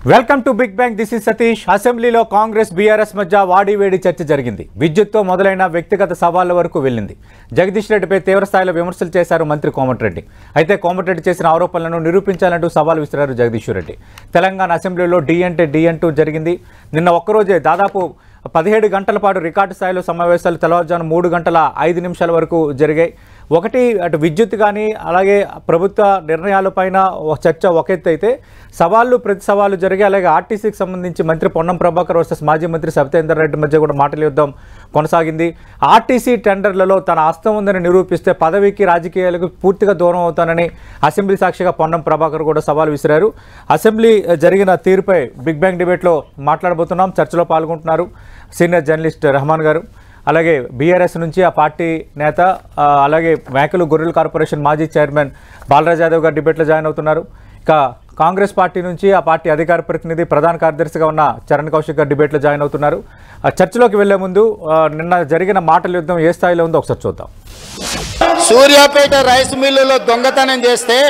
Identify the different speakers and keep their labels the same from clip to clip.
Speaker 1: Welcome to big bang. This is Satish. అసెంబ్లీలో Congress BRS మధ్య వాడివేడి చర్చ జరిగింది. విద్యుత్తో మొదలైన వ్యక్తిగత సవాళ్ల వరకు వెళ్ళింది. జగదీష్ రెడ్డిపై తీవ్రస్థాయిలో విమర్శలు చేశారు మంత్రి కోమటిరెడ్డి. అయితే కోమటిరెడ్డి చేసిన ఆరోపణలను నిరూపించాలంటూ సవాల్ విసిరారు జగదీష్ రెడ్డి. తెలంగాణ అసెంబ్లీలో డి అంటే డి అంటూ జరిగింది. నిన్న ఒక్కరోజే దాదాపు 17 గంటల పాటు రికార్డు స్థాయిలో సమావేశాలు తెల్లవారుజాము 3 గంటల 5 నిమిషాల వరకు జరిగాయి. ఒకటి అటు విద్యుత్ కానీ అలాగే ప్రభుత్వ నిర్ణయాలపైన చర్చ ఒక ఎత్తు అయితే సవాళ్ళు ప్రతి సవాళ్ళు జరిగాయి. అలాగే ఆర్టీసీకి సంబంధించి మంత్రి పొన్నం ప్రభాకర్ వర్సెస్ మాజీ మంత్రి సబితేందర్ రెడ్డి మధ్య కూడా మాటల యుద్ధం కొనసాగింది. ఆర్టీసీ టెండర్లలో తన హస్తం ఉందని నిరూపిస్తే పదవికి రాజకీయాలకు పూర్తిగా దూరం అవుతానని అసెంబ్లీ సాక్షిగా పొన్నం ప్రభాకర్ కూడా సవాల్ విసిరారు. అసెంబ్లీ జరిగిన తీరుపై బిగ్ బ్యాంగ్ డిబేట్లో మాట్లాడబోతున్నాం. చర్చలో పాల్గొంటున్నారు సీనియర్ జర్నలిస్ట్ రెహమాన్ గారు, అలాగే బీఆర్ఎస్ నుంచి ఆ పార్టీ నేత, అలాగే మేకలు గొర్రెల కార్పొరేషన్ మాజీ చైర్మన్ బాలరాజ్ యాదవ్ గారు డిబేట్లో జాయిన్ అవుతున్నారు. ఇక కాంగ్రెస్ పార్టీ నుంచి ఆ పార్టీ అధికార ప్రతినిధి ప్రధాన కార్యదర్శిగా ఉన్న చరణ్ కౌశిక్ గారు డిబేట్లో జాయిన్ అవుతున్నారు. చర్చలోకి వెళ్లే ముందు నిన్న జరిగిన మాటల యుద్ధం ఏ స్థాయిలో ఉందో ఒకసారి చూద్దాం.
Speaker 2: సూర్యాపేట రైస్ మిల్లులో దొంగతనం చేస్తే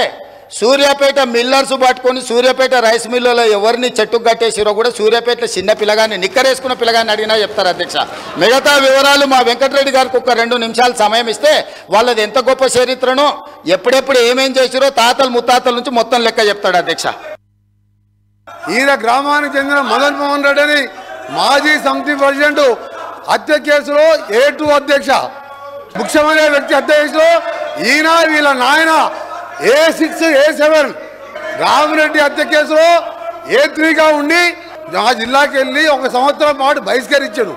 Speaker 2: సూర్యాపేట మిల్లర్స్ పట్టుకొని సూర్యాపేట రైస్ మిల్లులో ఎవరిని చెట్టుకు కట్టేసిరో కూడా సూర్యాపేటలో చిన్న పిల్లగాన్ని నిక్కరేసుకున్న పిల్లగాన్ని అడిగినా చెప్తారు అధ్యక్ష. మిగతా వివరాలు మా వెంకటరెడ్డి గారికి ఒక 2 నిమిషాలు సమయం ఇస్తే వాళ్ళది ఎంత గొప్ప చరిత్రనో ఎప్పుడెప్పుడు ఏమేం చేసిరో తాతలు ముత్తాతల నుంచి మొత్తం లెక్క చెప్తాడు అధ్యక్ష.
Speaker 3: ఈయన గ్రామానికి చెందిన మదన్ మోహన్ రెడ్డి అని మాజీ సమితి ప్రెసిడెంట్ హత్య కేసులో A2 అధ్యక్ష, ముఖ్యమైన వ్యక్తి హత్య కేసులో ఈయన వీళ్ళ నాయన A6 A7 రామిరెడ్డి హత్య కేసులో A3గా ఉండి ఆ జిల్లాకి వెళ్ళి 1 సంవత్సరం పాటు బహిష్కరించాడు.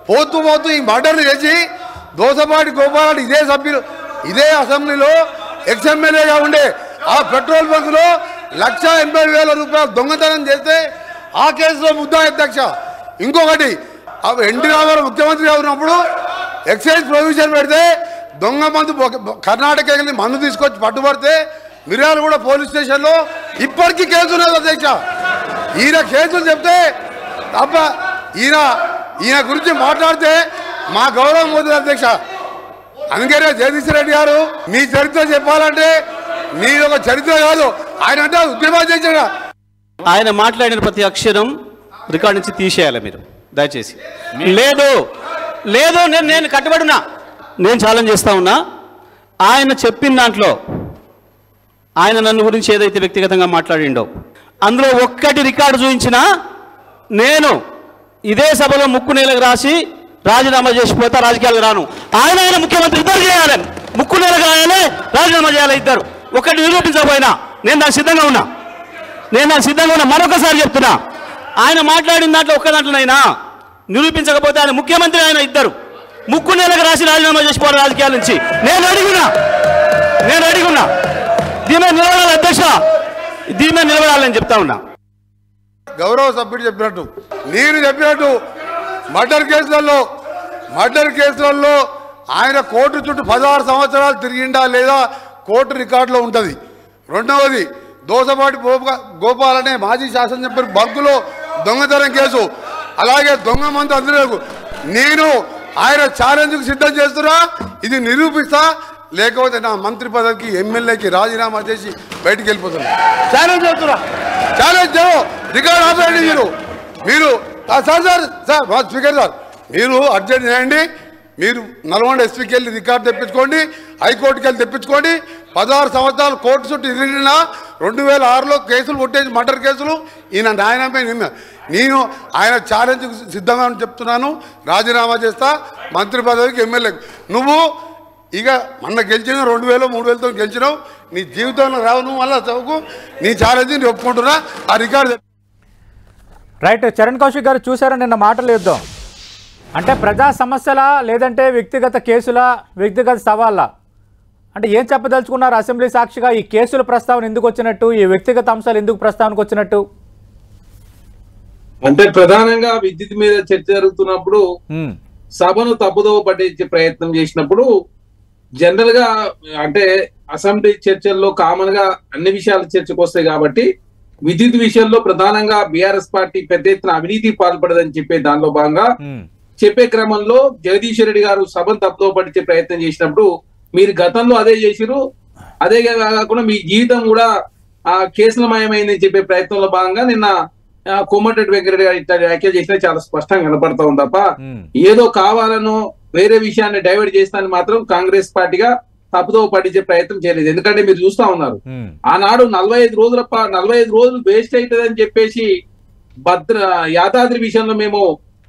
Speaker 3: పోతూ ఈ మర్డర్లు చేసి దోసపాటి గోపాల్ ఇదే సభ్యులు ఇదే అసెంబ్లీలో ఎక్స్ఎమ్మెల్యేగా ఉండే ఆ పెట్రోల్ బంకులో 1,80,000 రూపాయలు దొంగతనం చేస్తే ఆ కేసులో ముద్దా అధ్యక్ష. ఇంకొకటి ఎన్టీ రామారావు ముఖ్యమంత్రిగా ఉన్నప్పుడు ఎక్సైజ్ ప్రొవిజన్ పెడితే దొంగ మందు కర్ణాటక వెళ్ళి మందు తీసుకొచ్చి పట్టుబడితే మిర్యాలగూడ పోలీస్ స్టేషన్లో ఇప్పటికీ కేసు ఉన్నది అధ్యక్ష. ఈయన కేసులు చెప్తే తప్ప ఈయన గురించి మాట్లాడితే మా గౌరవం పోతుంది అధ్యక్ష. అందుకనే జగదీష్ రెడ్డి గారు మీ చరిత్ర చెప్పాలంటే మీరు ఒక చరిత్ర కాదు, ఆయన అంటే ఉద్యమాధ్యక్షుడు.
Speaker 4: ఆయన మాట్లాడిన ప్రతి అక్షరం రికార్డు నుంచి తీసేయాలి మీరు దయచేసి. లేదు నేను కట్టుబడినా, నేను ఛాలెంజ్ చేస్తా ఉన్నా. ఆయన చెప్పిన దాంట్లో ఆయన నన్ను గురించి ఏదైతే వ్యక్తిగతంగా మాట్లాడిండో అందులో ఒక్కటి రికార్డు చూపించినా నేను ఇదే సభలో ముక్కు నేలకు రాసి రాజీనామా చేసిపోతా, రాజకీయాలకు రాను. ఆయన ముఖ్యమంత్రి ఇద్దరు చేయాలి, ముక్కు నేలకు రాయాలి, రాజీనామా చేయాలి ఇద్దరు. ఒకటి నిరూపించకపోయినా నేను దానికి సిద్ధంగా ఉన్నా. మరొకసారి చెప్తున్నా, ఆయన మాట్లాడిన దాంట్లో ఒక్క దాంట్లోనైనా నిరూపించకపోతే ఆయన ముఖ్యమంత్రి, ఆయన ఇద్దరు ముక్కు నేలకు రాసి రాజీనామా చేసిపోవాలి రాజకీయాల నుంచి. నేను అడిగున్నా దీని నిలబడాలి అధ్యక్ష, దీని నిలబడాలని చెప్తా ఉన్నా.
Speaker 3: గౌరవ సభ్యుడు చెప్పినట్టు నేను చెప్పినట్టు మర్డర్ కేసులలో ఆయన కోర్టు చుట్టూ 16 సంవత్సరాలు తిరిగిండా లేదా కోర్టు రికార్డులో ఉంటుంది. రెండవది దోసపాటి గోపాల్ అనే మాజీ శాసనసభ్యుడు బంకులో దొంగతనం కేసు, అలాగే దొంగ మందు అందరూ నేను ఆయన ఛాలెంజ్కు సిద్ధం చేస్తున్నా. ఇది నిరూపిస్తా, లేకపోతే నా మంత్రి పదవికి ఎమ్మెల్యేకి రాజీనామా చేసి బయటికి వెళ్ళిపోతున్నా. ఛాలెంజ్ చేస్తున్నా, రికార్డు ఆపేయండి మీరు సార్ స్పీకర్ సార్ మీరు అర్జెంట్ చేయండి. మీరు నల్గొండ ఎస్పీకి వెళ్ళి రికార్డు తెప్పించుకోండి, హైకోర్టుకి వెళ్ళి తెప్పించుకోండి. 16 సంవత్సరాలు కోర్టు చుట్టూ తిరిగినా 2006లో కేసులు కొట్టేసి మర్డర్ కేసులు ఈయన న్యాయమే. నేను ఆయన ఛాలెంజ్కు సిద్ధంగా చెప్తున్నాను, రాజీనామా చేస్తా మంత్రి పదవికి ఎమ్మెల్యేకి. నువ్వు ఇక మొన్న గెలిచిన 2000 3000తో గెలిచినావు, నీ జీవితంలో రావు, నువ్వు మళ్ళీ చదువుకు నీ ఛాలెంజ్ నేను ఒప్పుకుంటున్నా. ఆ రికార్డు
Speaker 1: రైట్. చరణ్ కౌశిక్ గారు చూసారా నిన్న మాటలు యుద్ధం? అంటే ప్రజా సమస్యలా లేదంటే వ్యక్తిగత కేసుల వ్యక్తిగత సవాళ్ళ అంటే ఏం చెప్పదలుచుకున్నారు అసెంబ్లీ సాక్షిగా? ఈ కేసుల ప్రస్తావన ఎందుకు వచ్చినట్టు, ఈ వ్యక్తిగత అంశాలు ఎందుకు ప్రస్తావనకు వచ్చినట్టు?
Speaker 5: అంటే ప్రధానంగా విద్యుత్ మీద చర్చ జరుగుతున్నప్పుడు సభను తప్పుదోవ పట్టించే ప్రయత్నం చేసినప్పుడు జనరల్ గా అంటే అసెంబ్లీ చర్చల్లో కామన్ గా అన్ని విషయాలు చర్చకు వస్తాయి కాబట్టి విద్యుత్ విషయంలో ప్రధానంగా బీఆర్ఎస్ పార్టీ పెద్ద ఎత్తున అవినీతి పాల్పడదని చెప్పే దానిలో భాగంగా చెప్పే క్రమంలో జగదీష్ రెడ్డి గారు సభను తప్పుదోవ పట్టించే ప్రయత్నం చేసినప్పుడు మీరు గతంలో అదే చేసిరు, అదే కాకుండా మీ జీవితం కూడా ఆ కేసులమయమైందని చెప్పే ప్రయత్నంలో భాగంగా నిన్న కోమటిరెడ్డి వెంకరెడ్డి గారు ఇట్లా వ్యాఖ్యలు చేసినా చాలా స్పష్టంగా కనపడతా ఉంది తప్ప ఏదో కావాలనో వేరే విషయాన్ని డైవర్ట్ చేస్తానని మాత్రం కాంగ్రెస్ పార్టీగా తప్పుదో పట్టించే ప్రయత్నం చేయలేదు. ఎందుకంటే మీరు చూస్తా ఉన్నారు ఆనాడు 45 రోజులు వేస్ట్ అవుతుందని చెప్పేసి యాదాద్రి విషయంలో మేము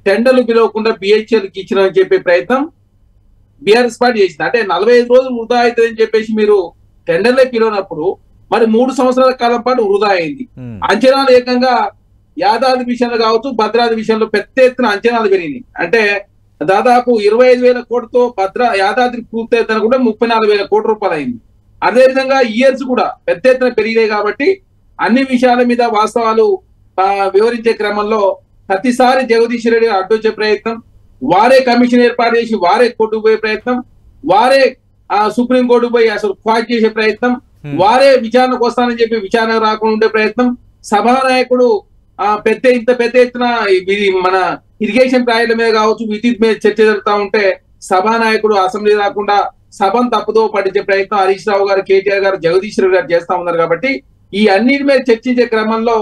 Speaker 5: టెండర్లు పిలవకుండా బిహెచ్ఎల్కి ఇచ్చినామని చెప్పే ప్రయత్నం బీఆర్ఎస్ పార్టీ చేసింది. అంటే 45 రోజులు వృధా అవుతుందని చెప్పేసి మీరు టెండర్లే పిలవనప్పుడు మరి 3 సంవత్సరాల కాలం పాటు వృధా అయింది. అంచనాలు ఏకంగా యాదాద్రి విషయంలో కావచ్చు భద్రాద్రి విషయంలో పెద్ద ఎత్తున అంచనాలు పెరిగినాయి. అంటే దాదాపు 25,000 కోట్లతో యాదాద్రి పూర్తయితే కూడా 34,000 కోట్ల రూపాయలు అయింది. అదేవిధంగా ఇయర్స్ కూడా పెద్ద ఎత్తున పెరిగినాయి. కాబట్టి అన్ని విషయాల మీద వాస్తవాలు వివరించే క్రమంలో ప్రతిసారి జగదీష్ రెడ్డి అడ్డొచ్చే ప్రయత్నం, వారే కమిషన్ ఏర్పాటు చేసి వారే కోర్టుకు పోయే ప్రయత్నం, వారే సుప్రీంకోర్టు పోయి అసలు క్వాట్ చేసే ప్రయత్నం, వారే విచారణకు వస్తానని చెప్పి విచారణ రాకుండా ఉండే ప్రయత్నం, సభానాయకుడు ఇంత పెద్ద ఎత్తున మన ఇరిగేషన్ ప్రాజెక్టుల మీద కావచ్చు విద్యుత్ మీద చర్చ జరుగుతూ ఉంటే సభానాయకుడు అసెంబ్లీ రాకుండా సభను తప్పుదో పట్టించే ప్రయత్నం హరీష్ రావు గారు, కేటీఆర్ గారు, జగదీష్ రెడ్డి గారు చేస్తా ఉన్నారు. కాబట్టి ఈ అన్నిటి మీద చర్చించే క్రమంలో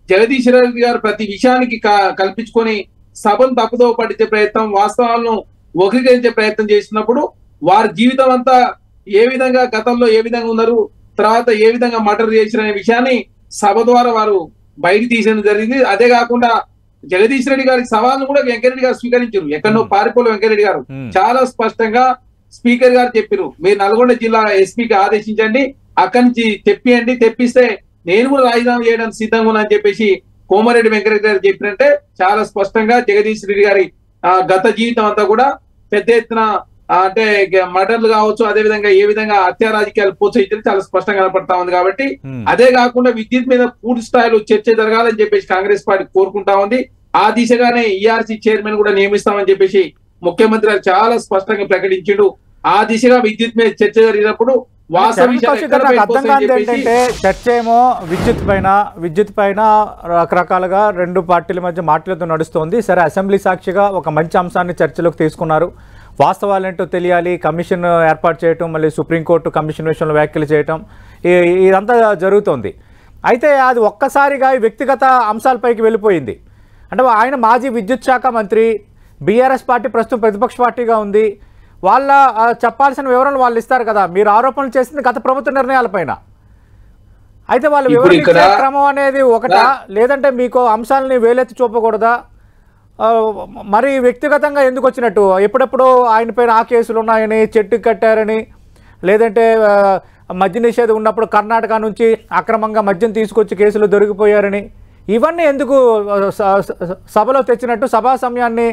Speaker 5: జగదీష్ రెడ్డి గారు ప్రతి విషయానికి కల్పించుకొని సభను తప్పుదో పట్టించే ప్రయత్నం, వాస్తవాలను వక్రీకరించే ప్రయత్నం చేసినప్పుడు వారి జీవితం అంతా ఏ విధంగా గతంలో ఏ విధంగా ఉన్నారు, తర్వాత ఏ విధంగా మర్డర్ చేసిన విషయాన్ని సభ ద్వారా వారు బయట తీసేయడం జరిగింది. అదే కాకుండా జగదీష్ రెడ్డి గారికి సవాల్ను కూడా వెంకరెడ్డి గారు స్వీకరించారు. ఎక్కడో పారిపోలే వెంకరెడ్డి గారు చాలా స్పష్టంగా స్పీకర్ గారు చెప్పారు, మీరు నల్గొండ జిల్లా ఎస్పీకి ఆదేశించండి, అక్కడి నుంచి తెప్పిస్తే నేను కూడా రాజీనామా చేయడానికి సిద్ధంగా ఉన్నా అని చెప్పేసి కోమరెడ్డి వెంకరెడ్డి గారు చెప్పినట్టే చాలా స్పష్టంగా జగదీష్ రెడ్డి గారి గత జీవితం అంతా కూడా పెద్ద ఎత్తున అంటే మర్డర్లు కావచ్చు, అదే విధంగా ఏ విధంగా హత్యా రాజకీయాలు ప్రోత్సహించడం చాలా స్పష్టంగా కనపడతా ఉంది. కాబట్టి అదే కాకుండా విద్యుత్ మీద పూర్తి స్థాయిలో చర్చ జరగాలని చెప్పేసి కాంగ్రెస్ పార్టీ కోరుకుంటా ఉంది. ఆ దిశగానే ఈఆర్సీ చైర్మన్ కూడా నియమిస్తామని చెప్పేసి ముఖ్యమంత్రి గారు చాలా స్పష్టంగా ప్రకటించిండు. ఆ దిశగా విద్యుత్ మీద చర్చ జరిగినప్పుడు
Speaker 1: అర్థం కాదు ఏంటంటే చర్చ ఏమో విద్యుత్ పైన రకరకాలుగా రెండు పార్టీల మధ్య మాటలతో నడుస్తోంది. సరే, అసెంబ్లీ సాక్షిగా ఒక మంచి అంశాన్ని చర్చలోకి తీసుకున్నారు. వాస్తవాలు ఏంటో తెలియాలి, కమిషన్ ఏర్పాటు చేయటం, మళ్ళీ సుప్రీంకోర్టు కమిషన్ విషయంలో వ్యాఖ్యలు చేయటం, ఇదంతా జరుగుతోంది. అయితే అది ఒక్కసారిగా వ్యక్తిగత అంశాలపైకి వెళ్ళిపోయింది. అంటే ఆయన మాజీ విద్యుత్ శాఖ మంత్రి, బీఆర్ఎస్ పార్టీ ప్రస్తుతం ప్రతిపక్ష పార్టీగా ఉంది, వాళ్ళ చెప్పాల్సిన వివరాలు వాళ్ళు ఇస్తారు కదా. మీరు ఆరోపణలు చేసింది గత ప్రభుత్వ నిర్ణయాలపైన. అయితే వాళ్ళు వివరించే క్రమం అనేది ఒకటా, లేదంటే మీకు అంశాలని వేలెత్తి చూపకూడదా? మరి వ్యక్తిగతంగా ఎందుకు వచ్చినట్టు? ఎప్పుడెప్పుడు ఆయన పైన ఆ కేసులు ఉన్నాయని, చెట్టు కట్టారని, లేదంటే మద్య నిషేధం ఉన్నప్పుడు కర్ణాటక నుంచి అక్రమంగా మద్యం తీసుకొచ్చి కేసులు దొరికిపోయారని, ఇవన్నీ ఎందుకు సభలో తెచ్చినట్టు, సభా సమయాన్ని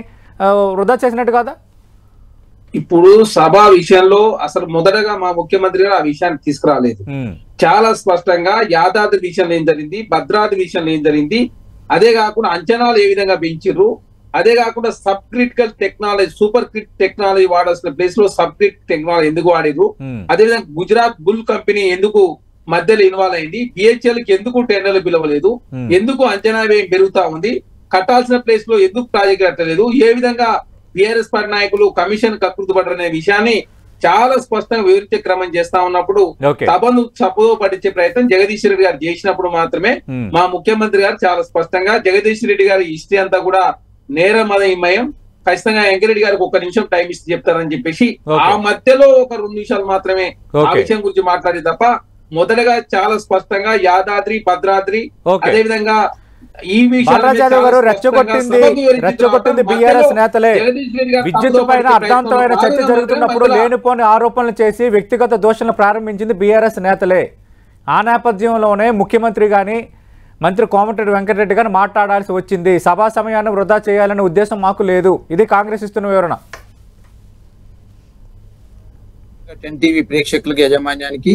Speaker 1: వృధా చేసినట్టు కదా?
Speaker 5: ఇప్పుడు సభా విషయంలో అసలు మొదటగా మా ముఖ్యమంత్రి గారు ఆ విషయాన్ని తీసుకురాలేదు. చాలా స్పష్టంగా యాదాద్రి విషయంలో ఏం జరిగింది, భద్రాద్రి విషయంలో ఏం జరిగింది, అదే కాకుండా అంచనాలు ఏ విధంగా పెంచిర్రు, అదే కాకుండా sub critical technology, super critical technology వాడాల్సిన ప్లేస్ లో సబ్ క్రిటికల్ టెక్నాలజీ ఎందుకు వాడిరు, అదేవిధంగా గుజరాత్ బుల్ కంపెనీ ఎందుకు మధ్యలో ఇన్వాల్వ్ అయింది, బిహెచ్ఎల్ కి ఎందుకు టెండర్లు పిలవలేదు, ఎందుకు అంచనా వ్యయం పెరుగుతా ఉంది, కట్టాల్సిన ప్లేస్ లో ఎందుకు ప్రాజెక్ట్ కట్టలేదు, ఏ విధంగా బీఆర్ఎస్ పార్టీ నాయకులు కమిషన్ కకృతి పడ్డరనే విషయాన్ని చాలా స్పష్టంగా వివరించే క్రమం చేస్తా ఉన్నప్పుడు సభను తప్పుదో పట్టించే ప్రయత్నం జగదీష్ రెడ్డి గారు చేసినప్పుడు మాత్రమే మా ముఖ్యమంత్రి గారు చాలా స్పష్టంగా జగదీష్ రెడ్డి గారి హిస్టరీ అంతా కూడా నేరమయం, ఖచ్చితంగా వెంకరెడ్డి గారికి 1 నిమిషం టైం ఇస్తే చెప్తారని చెప్పేసి ఆ మధ్యలో ఒక 2 నిమిషాలు మాత్రమే ఆ విషయం గురించి మాట్లాడే తప్ప మొదటగా చాలా స్పష్టంగా యాదాద్రి, భద్రాద్రి, అదే విధంగా ఈ
Speaker 1: రెచ్చగొట్టింది బీఆర్ఎస్ నేతలే. విద్యుత్ పైన అర్థవంతమైన చర్చ జరుగుతున్నప్పుడు లేనిపోని ఆరోపణలు చేసి వ్యక్తిగత దోషణలు ప్రారంభించింది బీఆర్ఎస్ నేతలే. ఆ నేపథ్యంలోనే ముఖ్యమంత్రి గాని, మంత్రి కోమటిరెడ్డి వెంకటరెడ్డి గాని మాట్లాడాల్సి వచ్చింది. సభా సమయాన్ని వృధా చేయాలనే ఉద్దేశం మాకు లేదు. ఇది కాంగ్రెస్ ఇస్తున్న వివరణ.
Speaker 6: టీవీ ప్రేక్షకులకు, యాజమాన్యానికి,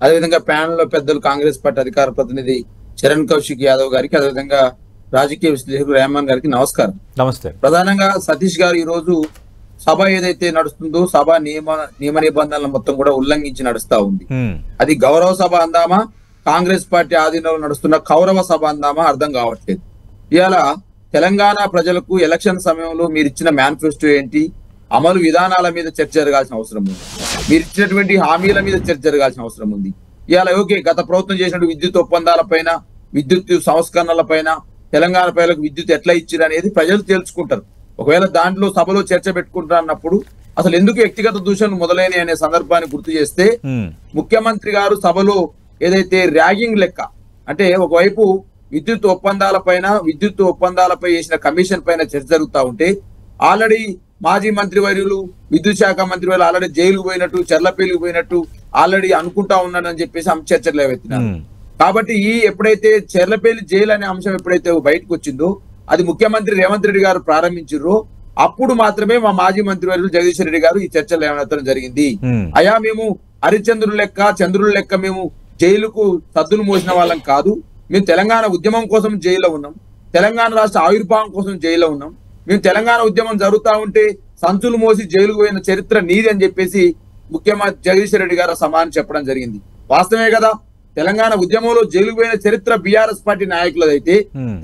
Speaker 6: అదేవిధంగా ప్యానెల్ లో పెద్దలు, కాంగ్రెస్ పార్టీ అధికార ప్రతినిధి చరణ్ కౌశిక్ యాదవ్ గారికి, అదేవిధంగా రాజకీయ విశ్లేషకుడు రెహమాన్ గారికి నమస్కారం.
Speaker 1: నమస్తే.
Speaker 6: ప్రధానంగా సతీష్ గారు ఈ రోజు సభ ఏదైతే నడుస్తుందో సభ నియమ నిబంధనలు మొత్తం కూడా ఉల్లంఘించి నడుస్తా ఉంది. అది గౌరవ సభ అందామా, కాంగ్రెస్ పార్టీ ఆధీనంలో నడుస్తున్న కౌరవ సభ అందామా అర్థం కావట్లేదు. ఇవాళ తెలంగాణ ప్రజలకు ఎలక్షన్ సమయంలో మీరు ఇచ్చిన మేనిఫెస్టో ఏంటి, అమలు విధానాల మీద చర్చ జరగాల్సిన అవసరం ఉంది. మీరు ఇచ్చినటువంటి హామీల మీద చర్చ జరగాల్సిన అవసరం ఉంది. ఇవాళ ఓకే, గత ప్రభుత్వం చేసిన విద్యుత్ ఒప్పందాల పైన, విద్యుత్ సంస్కరణల పైన తెలంగాణ ప్రజలకు విద్యుత్ ఎట్లా ఇచ్చారు అనేది ప్రజలు తెలుసుకుంటారు. ఒకవేళ దాంట్లో సభలో చర్చ పెట్టుకుంటారు అన్నప్పుడు అసలు ఎందుకు వ్యక్తిగత దూషణలు మొదలైన అనే సందర్భాన్ని గుర్తు చేస్తే ముఖ్యమంత్రి గారు సభలో ఏదైతే ర్యాగింగ్ లెక్క అంటే ఒకవైపు విద్యుత్ ఒప్పందాలపై చేసిన కమిషన్ పైన చర్చ జరుగుతూ ఉంటే ఆల్రెడీ మాజీ మంత్రి వర్యులు విద్యుత్ శాఖ మంత్రి వర్యులు ఆల్రెడీ జైలుకు పోయినట్టు చెర్లపల్లికి పోయినట్టు ఆల్రెడీ అనుకుంటా ఉన్నానని చెప్పేసి చర్చలు ఎత్తినారు. కాబట్టి ఎప్పుడైతే చెర్లపల్లి జైలు అనే అంశం ఎప్పుడైతే బయటకు వచ్చిందో అది ముఖ్యమంత్రి రేవంత్ రెడ్డి గారు ప్రారంభించారో అప్పుడు మాత్రమే మా మాజీ మంత్రి వర్యులు జగదీశ్వర్ రెడ్డి గారు ఈ చర్చలు లేవనెత్తడం జరిగింది. అయా మేము చంద్రుల లెక్క మేము జైలుకు సద్దులు మోసిన వాళ్ళం కాదు, మేము తెలంగాణ ఉద్యమం కోసం జైల్లో ఉన్నాం, తెలంగాణ రాష్ట్ర ఆవిర్భావం కోసం జైల్లో ఉన్నాం, మేము తెలంగాణ ఉద్యమం జరుగుతా ఉంటే సంచులు మోసి జైలుకు పోయిన చరిత్ర నీది అని చెప్పేసి ముఖ్యమంత్రి జగదీశ్వర్ రెడ్డి గారు సమానం చెప్పడం జరిగింది. వాస్తవమే కదా, తెలంగాణ ఉద్యమంలో జైలుకు పోయిన చరిత్ర బీఆర్ఎస్ పార్టీ నాయకులదైతే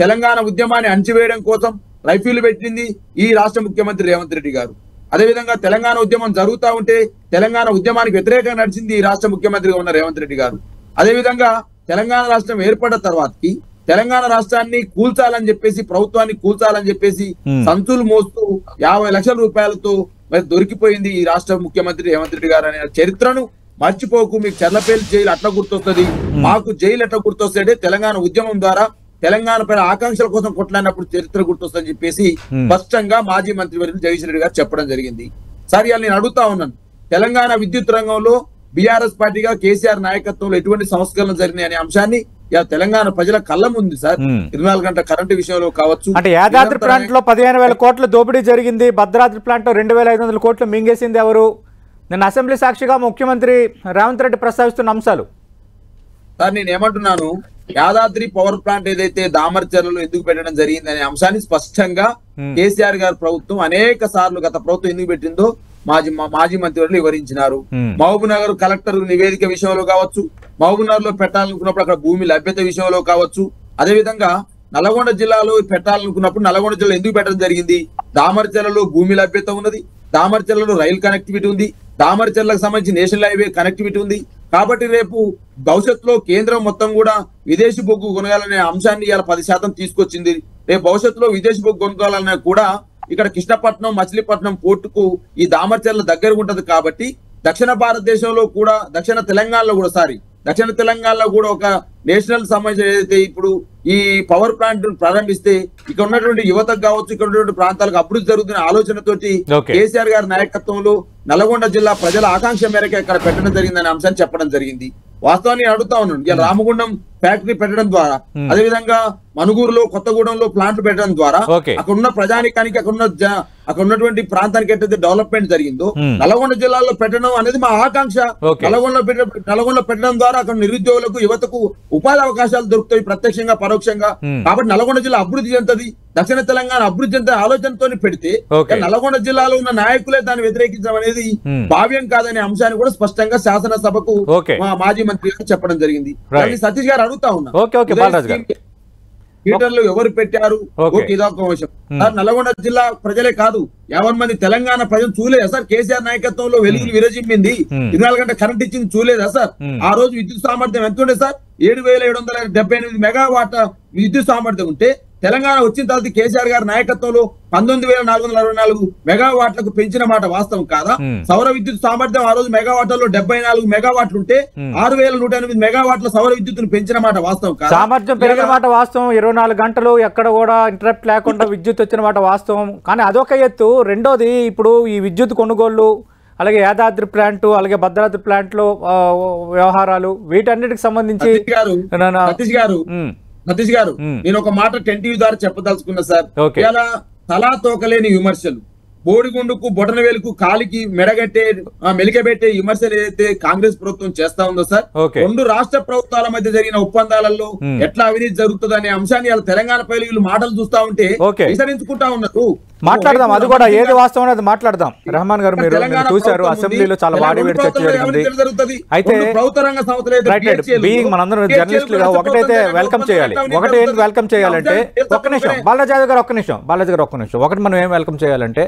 Speaker 6: తెలంగాణ ఉద్యమాన్ని అణచివేయడం కోసం రైఫిల్ పెట్టింది ఈ రాష్ట్ర ముఖ్యమంత్రి రేవంత్ రెడ్డి గారు. అదేవిధంగా తెలంగాణ ఉద్యమం జరుగుతా ఉంటే తెలంగాణ ఉద్యమానికి వ్యతిరేకంగా నడిచింది ఈ రాష్ట్ర ముఖ్యమంత్రిగా ఉన్న రేవంత్ రెడ్డి గారు. అదేవిధంగా తెలంగాణ రాష్ట్రం ఏర్పడ్డ తర్వాతకి తెలంగాణ రాష్ట్రాన్ని కూల్చాలని చెప్పేసి ప్రభుత్వాన్ని కూల్చాలని చెప్పేసి సంచులు మోస్తూ 50 లక్షల రూపాయలతో మరి దొరికిపోయింది ఈ రాష్ట్ర ముఖ్యమంత్రి రేవంత్ రెడ్డి గారు అనే చరిత్రను మర్చిపోకు. మీకు చెర్లపల్లి జైలు అట్లా గుర్తొస్తుంది, మాకు జైలు ఎట్లా గుర్తొస్తే తెలంగాణ ఉద్యమం ద్వారా తెలంగాణ పైన ఆకాంక్షల కోసం కొట్లాడినప్పుడు చరిత్ర గుర్తొస్తుందని చెప్పేసి స్పష్టంగా మాజీ మంత్రి వర్యులు జగదీశ్వర్ రెడ్డి గారు చెప్పడం జరిగింది. సార్ ఇవాళ నేను అడుగుతా ఉన్నాను, తెలంగాణ విద్యుత్ రంగంలో బీఆర్ఎస్ పార్టీగా కేసీఆర్ నాయకత్వంలో ఎటువంటి సంస్కరణలు జరిగినాయి అనే అంశాన్ని తెలంగాణ ప్రజల కళ్ళ ముందు సార్ 24 గంటల కరెంటు విషయంలో కావచ్చు.
Speaker 1: అంటే యాదాద్రి ప్లాంట్ లో 15,000 కోట్ల దోపిడీ జరిగింది, భద్రాద్రి ప్లాంట్ లో 2,500 కోట్లు మింగేసింది ఎవరు? నిన్న అసెంబ్లీ సాక్షిగా ముఖ్యమంత్రి రేవంత్ రెడ్డి ప్రస్తావిస్తున్న అంశాలు.
Speaker 6: సార్ నేను ఏమంటున్నాను, యాదాద్రి పవర్ ప్లాంట్ ఏదైతే దామర్చర్లలో ఎందుకు పెట్టడం జరిగింది అనే అంశాన్ని స్పష్టంగా కేసీఆర్ గారి ప్రభుత్వం అనేక సార్లు గత ప్రభుత్వం ఎందుకు పెట్టిందో మాజీ మంత్రివర్యులు వివరించినారు. మహబూబ్ నగర్ కలెక్టర్ నివేదిక విషయంలో కావచ్చు, మహబూబ్ నగర్ లో పెట్టాలనుకున్నప్పుడు అక్కడ భూమి లభ్యత విషయంలో కావచ్చు, అదేవిధంగా నల్గొండ జిల్లాలో పెట్టాలనుకున్నప్పుడు నల్గొండ జిల్లా ఎందుకు పెట్టడం జరిగింది, దామర్చర్లలో భూమి లభ్యత ఉన్నది, దామర్చర్లలో రైలు కనెక్టివిటీ ఉంది, దామర్చర్లకు సంబంధించి నేషనల్ హైవే కనెక్టివిటీ ఉంది. కాబట్టి రేపు భవిష్యత్తులో కేంద్రం మొత్తం కూడా విదేశీ బొగ్గు కొనగాలనే అంశాన్ని ఇవాళ 10% తీసుకొచ్చింది. రేపు భవిష్యత్తులో విదేశీ బొగ్గు కొనుగోలనే కూడా ఇక్కడ కృష్ణపట్నం మచిలీపట్నం పోర్టుకు ఈ దామర్చర్ల దగ్గర ఉంటది. కాబట్టి దక్షిణ భారతదేశంలో కూడా దక్షిణ తెలంగాణలో కూడా ఒక నేషనల్ సంబంధించిన ఏదైతే ఇప్పుడు ఈ పవర్ ప్లాంట్ ప్రారంభిస్తే ఇక్కడ ఉన్నటువంటి యువతకు కావచ్చు, ఇక్కడ ఉన్నటువంటి ప్రాంతాలకు అభివృద్ధి జరుగుతున్న ఆలోచనతోటి కేసీఆర్ గారి నాయకత్వంలో నల్గొండ జిల్లా ప్రజల ఆకాంక్ష మేరకు ఇక్కడ పెట్టడం జరిగిందనే అంశాన్ని చెప్పడం జరిగింది. వాస్తవాన్ని అడుగుతా ఉన్నాను, ఇలా రామగుండం ఫ్యాక్టరీ పెట్టడం ద్వారా, అదేవిధంగా మనుగూరులో కొత్తగూడెంలో ప్లాంట్లు పెట్టడం ద్వారా అక్కడ ఉన్న ప్రజానికానికి అక్కడ ఉన్నటువంటి ప్రాంతానికి ఎట్లయితే డెవలప్మెంట్ జరిగిందో నల్గొండ జిల్లాలో పెట్టడం అనేది మా ఆకాంక్ష. నల్గొండలో పెట్టడం ద్వారా అక్కడ నిరుద్యోగులకు యువతకు ఉపాధి అవకాశాలు దొరుకుతాయి ప్రత్యక్షంగా పరోక్షంగా. కాబట్టి నల్గొండ జిల్లా అభివృద్ధి చెందుతుంది, దక్షిణ తెలంగాణ అభివృద్ధి చెందే ఆలోచనతో పెడితే నల్గొండ జిల్లాలో ఉన్న నాయకులే దాన్ని వ్యతిరేకించడం అనేది భావ్యం కాదనే అంశాన్ని కూడా స్పష్టంగా శాసనసభకు మాజీ మంత్రి గారు చెప్పడం జరిగింది. సతీష్ గారు అడుగుతా ఉన్నా, థియేటర్లు ఎవరు పెట్టారు? ఇదొక విషయం సార్. నల్గొండ జిల్లా ప్రజలే కాదు 50 మంది తెలంగాణ ప్రజలు చూలేదా సార్? కేసీఆర్ నాయకత్వంలో వెలుగులు విరజిమ్మింది, 24 గంటల కరెంట్ ఇచ్చింది చూలేదా సార్? ఆ రోజు విద్యుత్ సామర్థ్యం ఎంత ఉండే సార్? 7,778 మెగావాట్ విద్యుత్ సామర్థ్యం ఉంటే తెలంగాణ వచ్చిన తర్వాత కేసీఆర్ గారి నాయకత్వంలో 19,464 మెగావాట్లకు పెంచిన మాట వాస్తవం కాదా? సౌర విద్యుత్ సామర్థ్యం ఆ రోజు మెగావాట్లలో 74 మెగావాట్లు ఉంటే 6,108 మెగావాట్ల సౌర విద్యుత్తును పెంచిన మాట వాస్తవం కాదా?
Speaker 1: సామర్థ్యం పెరిగిన మాట వాస్తవం, 24 గంటలు ఎక్కడ కూడా ఇంటరప్ట్ లేకుండా విద్యుత్ వచ్చిన మాట వాస్తవం. కానీ అదొక ఎత్తు. రెండోది, ఇప్పుడు ఈ విద్యుత్ కొనుగోళ్లు, అలాగే యాదాద్రి ప్లాంట్, అలాగే భద్రాద్రి ప్లాంట్ లో వ్యవహారాలు, వీటన్నిటికి సంబంధించి
Speaker 6: సతీష్ గారు నేను ఒక మాట 10 TV ద్వారా చెప్పదలుచుకున్నా సార్. ఇలా తలా తోకలేని విమర్శలు, బోడిగుండుకు బొటనవేలుకు కాలికి మెలికబెట్టే విమర్శలు ఏదైతే కాంగ్రెస్ ప్రభుత్వం చేస్తా ఉందో సార్, 2 రాష్ట్ర ప్రభుత్వాల మధ్య జరిగిన ఒప్పందాలలో ఎట్లా అవినీతి జరుగుతుంది అనే అంశాన్ని ఇలా తెలంగాణ ప్రజలు మాటలు చూస్తా ఉంటే విసరించుకుంటా ఉన్నారు.
Speaker 1: మాట్లాడదాం, అది కూడా ఏది వాస్తవం అది మాట్లాడదాం. రెహమాన్ గారు, మీరు చూశారు అసెంబ్లీలో చాలా వాడి వేడి చర్చ జరిగింది. అయితే మనందరం జర్నలిస్టులుగా ఒకటైతే వెల్కమ్ చేయాలి. ఒకటి ఏం వెల్కమ్ చేయాలంటే, ఒక్క నిమిషం బాలాజీ గారు, ఒక్క నిమిషం ఒకటి మనం ఏం వెల్కమ్ చేయాలంటే,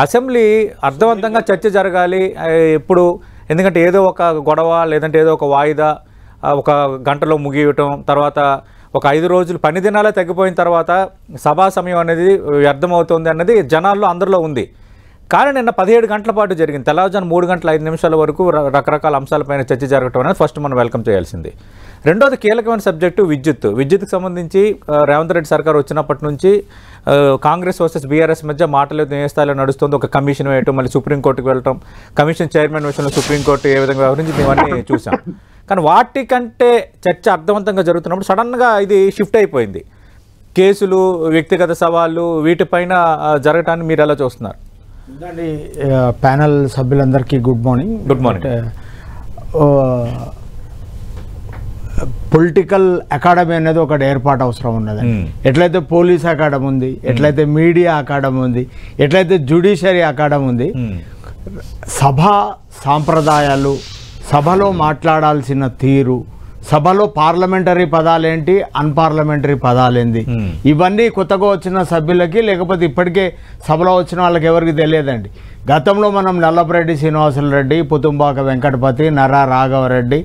Speaker 1: అసెంబ్లీ అర్థవంతంగా చర్చ జరగాలి ఎప్పుడు. ఎందుకంటే ఏదో ఒక గొడవ లేదంటే ఏదో ఒక వాయిదా ఒక గంటలో ముగియటం, తర్వాత ఒక 5 రోజులు పని దినాలే తగ్గిపోయిన తర్వాత సభా సమయం అనేది వ్యర్థమవుతుంది అన్నది జనాల్లో అందరిలో ఉంది. కానీ నిన్న 17 గంటల పాటు జరిగింది. తెల్లవారుజాము 3 గంటల 5 నిమిషాల వరకు రకరకాల అంశాలపైన చర్చ జరగటం అనేది ఫస్ట్ మనం వెల్కమ్ చేయాల్సింది. రెండోది కీలకమైన సబ్జెక్టు విద్యుత్కి సంబంధించి రేవంత్ రెడ్డి సర్కార్ వచ్చినప్పటి నుంచి కాంగ్రెస్ వర్సెస్ బీఆర్ఎస్ మధ్య మాటలు ఏ స్థాయిలో నడుస్తుంది. ఒక కమిషన్ వేయటం, మళ్ళీ సుప్రీంకోర్టుకు వెళ్ళటం, కమిషన్ చైర్మన్ విషయంలో సుప్రీంకోర్టు ఏ విధంగా వ్యవహరించి ఇవన్నీ చూసాం. కానీ వాటికంటే చర్చ అర్థవంతంగా జరుగుతున్నప్పుడు సడన్గా ఇది షిఫ్ట్ అయిపోయింది. కేసులు, వ్యక్తిగత సవాళ్ళు వీటిపైన జరగటాన్ని మీరు ఎలా చూస్తున్నారు?
Speaker 7: ప్యానల్ సభ్యులందరికీ good morning.
Speaker 1: Good morning.
Speaker 7: Political academy అనేది ఒకటి ఏర్పాటు అవసరం ఉన్నది. ఎట్లయితే పోలీస్ అకాడమీ ఉంది, ఎట్లయితే మీడియా అకాడమీ ఉంది, ఎట్లయితే జ్యుడిషియరీ అకాడమీ ఉంది, సభా సాంప్రదాయాలు, సభలో మాట్లాడాల్సిన తీరు, సభలో పార్లమెంటరీ పదాలేంటి, అన్పార్లమెంటరీ పదాలేంది, ఇవన్నీ కొత్తగా వచ్చిన సభ్యులకి లేకపోతే ఇప్పటికే సభలో వచ్చిన వాళ్ళకి ఎవరికి తెలియదండి. గతంలో మనం నల్లపరెడ్డి శ్రీనివాసులరెడ్డి, పుతుంబాక వెంకటపతి, నర్రా రాఘవరెడ్డి,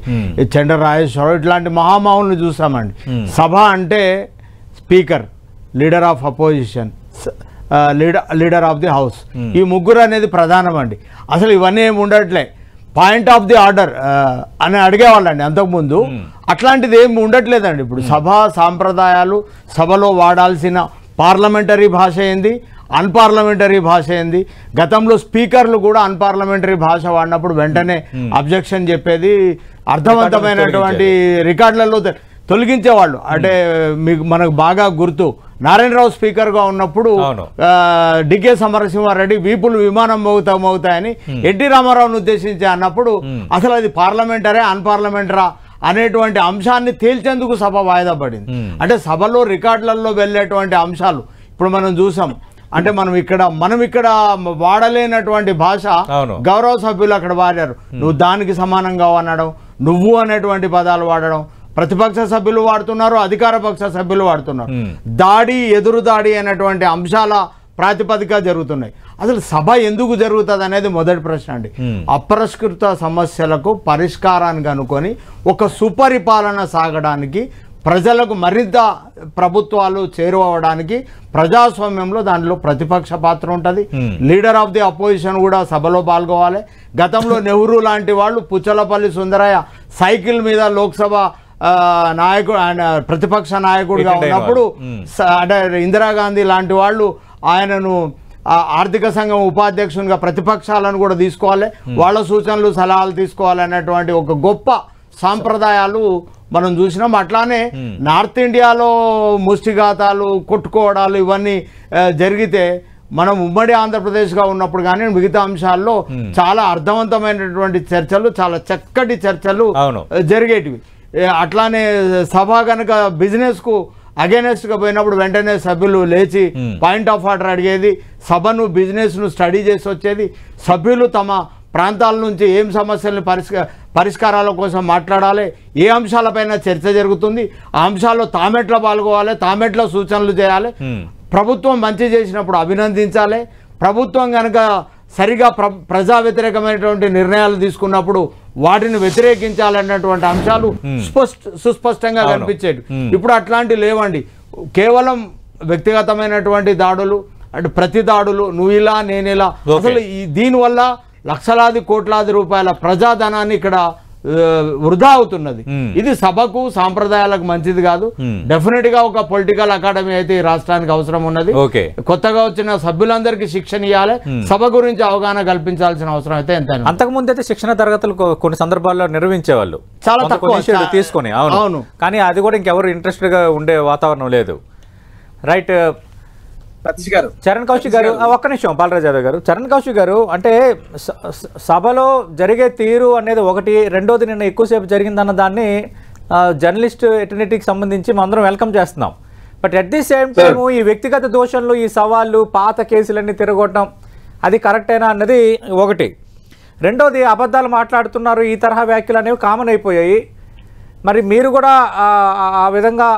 Speaker 7: చండ్ర రాజేశ్వరరావు ఇట్లాంటి మహామహుల్ని చూసామండి. సభ అంటే speaker, leader of opposition, leader of the house, ఈ ముగ్గురు అనేది ప్రధానం అండి. అసలు ఇవన్నీ ఏమి ఉండట్లే. పాయింట్ ఆఫ్ ది ఆర్డర్ అని అడిగేవాళ్ళండి అంతకుముందు. అట్లాంటిది ఏమి ఉండట్లేదండి. ఇప్పుడు సభా సాంప్రదాయాలు, సభలో వాడాల్సిన పార్లమెంటరీ భాష ఏంది, అన్పార్లమెంటరీ భాష ఏంది. గతంలో స్పీకర్లు కూడా అన్పార్లమెంటరీ భాష వాడినప్పుడు వెంటనే అబ్జెక్షన్ చెప్పేది, అర్థవంతమైనటువంటి రికార్డులలో తొలగించేవాళ్ళు. అంటే మీకు మనకు బాగా గుర్తు, నారాయణరావు స్పీకర్గా ఉన్నప్పుడు డికే సమరసింహారెడ్డి వీపులు విమానం మోగుతాయని ఎన్టీ రామారావును ఉద్దేశించి అన్నప్పుడు అసలు అది పార్లమెంటరే అన్పార్లమెంటరా అనేటువంటి అంశాన్ని తేల్చేందుకు సభ వాయిదా పడింది. అంటే సభలో రికార్డులలో వెళ్ళేటువంటి అంశాలు ఇప్పుడు మనం చూసాం. అంటే మనం ఇక్కడ వాడలేనటువంటి భాష గౌరవ సభ్యులు అక్కడ వాడారు. నువ్వు దానికి సమానంగా అనడం, నువ్వు అనేటువంటి పదాలు వాడడం ప్రతిపక్ష సభ్యులు వాడుతున్నారు, అధికార పక్ష సభ్యులు వాడుతున్నారు. దాడి, ఎదురు దాడి అనేటువంటి అంశాల ప్రాతిపదిక జరుగుతున్నాయి. అసలు సభ ఎందుకు జరుగుతుంది అనేది మొదటి ప్రశ్న అండి. అపరిష్కృత సమస్యలకు పరిష్కారాన్ని కనుకొని ఒక సుపరిపాలన సాగడానికి, ప్రజలకు మరింత ప్రభుత్వాలు చేరువవడానికి ప్రజాస్వామ్యంలో దానిలో ప్రతిపక్ష పాత్ర ఉంటుంది. లీడర్ ఆఫ్ ది అపోజిషన్ కూడా సభలో పాల్గొవాలి. గతంలో నెహ్రూ లాంటి వాళ్ళు, పుచ్చలపల్లి సుందరయ్య సైకిల్ మీద లోక్సభ నాయకుడు, ఆయన ప్రతిపక్ష నాయకుడిగా ఉన్నప్పుడు, అంటే ఇందిరాగాంధీ లాంటి వాళ్ళు ఆయనను ఆర్థిక సంఘం ఉపాధ్యక్షునిగా ప్రతిపక్షాలను కూడా తీసుకోవాలి, వాళ్ళ సూచనలు సలహాలు తీసుకోవాలి అనేటువంటి ఒక గొప్ప సాంప్రదాయాలు మనం చూసినాం. అట్లానే నార్త్ ఇండియాలో ముష్టిఘాతాలు, కొట్టుకోవడాలు ఇవన్నీ జరిగితే మనం ఉమ్మడి ఆంధ్రప్రదేశ్గా ఉన్నప్పుడు కానీ మిగతా అంశాల్లో చాలా అర్థవంతమైనటువంటి చర్చలు, చాలా చక్కటి చర్చలు జరిగేటివి. అట్లానే సభ కనుక బిజినెస్కు అగైనెస్ట్గా పోయినప్పుడు వెంటనే సభ్యులు లేచి పాయింట్ ఆఫ్ ఆర్డర్ అడిగేది, సభను బిజినెస్ను స్టడీ చేసి వచ్చేది, సభ్యులు తమ ప్రాంతాల నుంచి ఏం సమస్యలను పరిష్కారాల కోసం మాట్లాడాలి, ఏ అంశాలపైన చర్చ జరుగుతుంది, ఆ అంశాల్లో తామెట్లా పాల్గొవాలి, తామెట్లా సూచనలు చేయాలి, ప్రభుత్వం మంచి చేసినప్పుడు అభినందించాలి, ప్రభుత్వం కనుక సరిగా ప్రజా వ్యతిరేకమైనటువంటి నిర్ణయాలు తీసుకున్నప్పుడు వాటిని వ్యతిరేకించాలన్నటువంటి అంశాలు సుస్పష్టంగా కనిపించేవి. ఇప్పుడు అట్లాంటివి లేవండి. కేవలం వ్యక్తిగతమైనటువంటి దాడులు, అంటే ప్రతి దాడులు, నువ్వు ఇలా నేను ఇలా. అసలు దీనివల్ల లక్షలాది కోట్లాది రూపాయల ప్రజాధనాన్ని ఇక్కడ వృధా అవుతున్నది. ఇది సభకు సాంప్రదాయాలకు మంచిది కాదు. డెఫినెట్ గా ఒక పొలిటికల్ అకాడమీ అయితే ఈ రాష్ట్రానికి అవసరం ఉన్నది. కొత్తగా వచ్చిన సభ్యులందరికీ శిక్షణ ఇవ్వాలి, సభ గురించి అవగాహన కల్పించాల్సిన అవసరం అయితే ఎంత. అంతకుముందు అయితే శిక్షణ తరగతులు కొన్ని సందర్భాల్లో నిర్వహించేవాళ్ళు, చాలా తక్కువ తీసుకొని. అవును, కానీ అది కూడా ఇంకెవరు ఇంట్రెస్ట్ గా ఉండే వాతావరణం లేదు. రైట్. చరణ్ కౌశిక్ గారు, ఒక్క నిమిషం. బాలరాజ్ యాదవ్ గారు, చరణ్ కౌశిక్ గారు, అంటే సభలో జరిగే తీరు అనేది ఒకటి, రెండోది నిన్న ఎక్కువసేపు జరిగిందన్న దాన్ని జర్నలిస్ట్ ఎటర్నిటీకి సంబంధించి మనం అందరం వెల్కమ్ చేస్తున్నాం. But at the same time ఈ వ్యక్తిగత దోషంలో ఈ సవాళ్ళు, పాత కేసులన్నీ తిరగొట్టడం అది కరెక్టేనా అన్నది ఒకటి. రెండోది అబద్ధాలు మాట్లాడుతున్నారు, ఈ తరహా వ్యాఖ్యలు అనేవి కామన్ అయిపోయాయి. మరి మీరు కూడా ఆ విధంగా